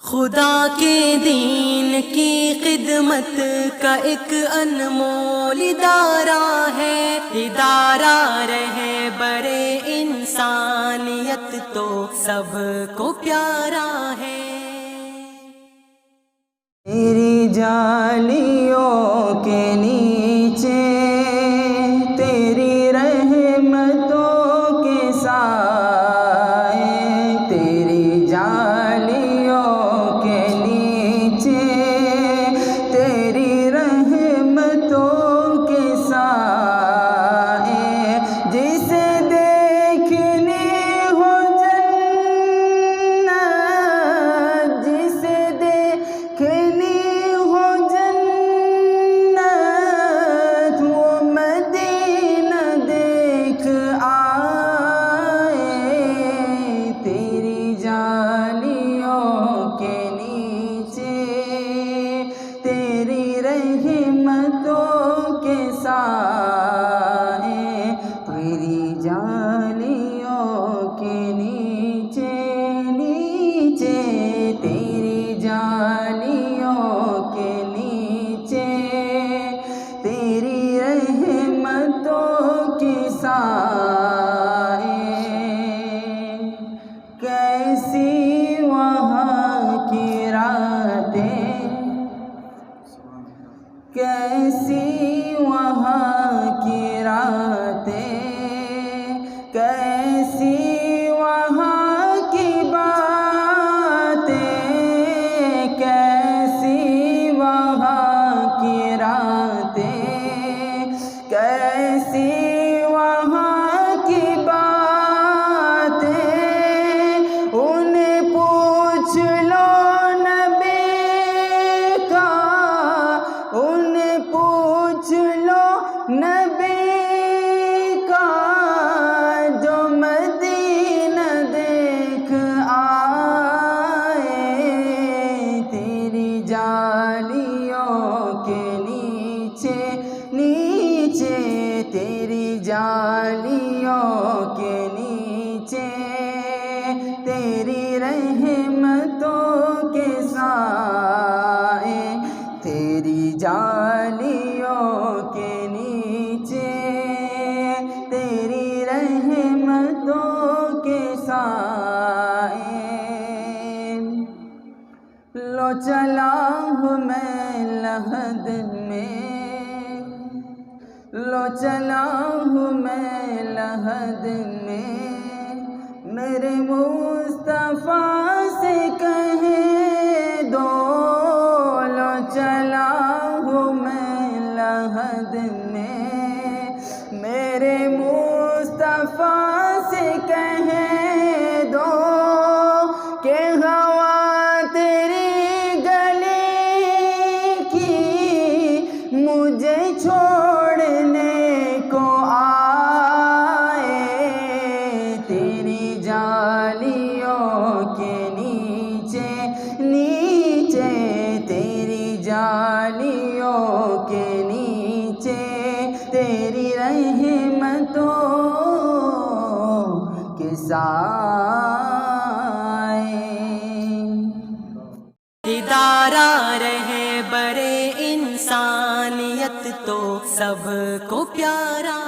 خدا کے دین کی خدمت کا ایک انمول ادارہ ہے، ادارہ رہے برے انسانیت تو سب کو پیارا ہے۔ تیری جالیوں کے نیچے تیری رحمتوں کے سائے، تیری جالیوں کے نیچے تیری رحمتوں کے سائے، جسے دیکھنی ہو جنت، جسے دیکھنی ہو جنت، وہ مدینہ دیکھ آئے، تیری جالیوں کے نیچے تیری رحمتوں کے سائے، تیری جالیوں کے نیچے نیچے تیری جالیوں کے نیچے تیری رحمتوں کے سائے، کیسی وہاں کی راتیں، کیسی وہاں کی راتیں، کیسی وہاں کی باتیں، کیسی وہاں کی راتیں، کیسی وہاں کی باتیں، انہیں پوچھ لو نبی کا، انہیں پوچھ لو نبی کا، جو مدینہ دیکھ آئے، تیری جالیوں کے نیچے نیچے تیری جالیوں کے نیچے تیری رحمتوں کے سائے، تیری جالیوں کے نیچے تیری رحمتوں کے سائے، لو چلا ہوں میں لحد میں، لو چلا ہوں میں لحد میں، میرے مصطفیٰ سے کہہ دو، لو چلا ہوں میں لحد میں، میرے مصطفیٰ سے کہہ دو کہ ہوا تیری گلی کی مجھے چھوڑنے کو آئے، تیری جالیوں کے نیچے نیچے تیری جالیوں کے نیچے تیری رحمتوں کے سائے، ادارہ رہے برے انسانیت تو سب کو پیارا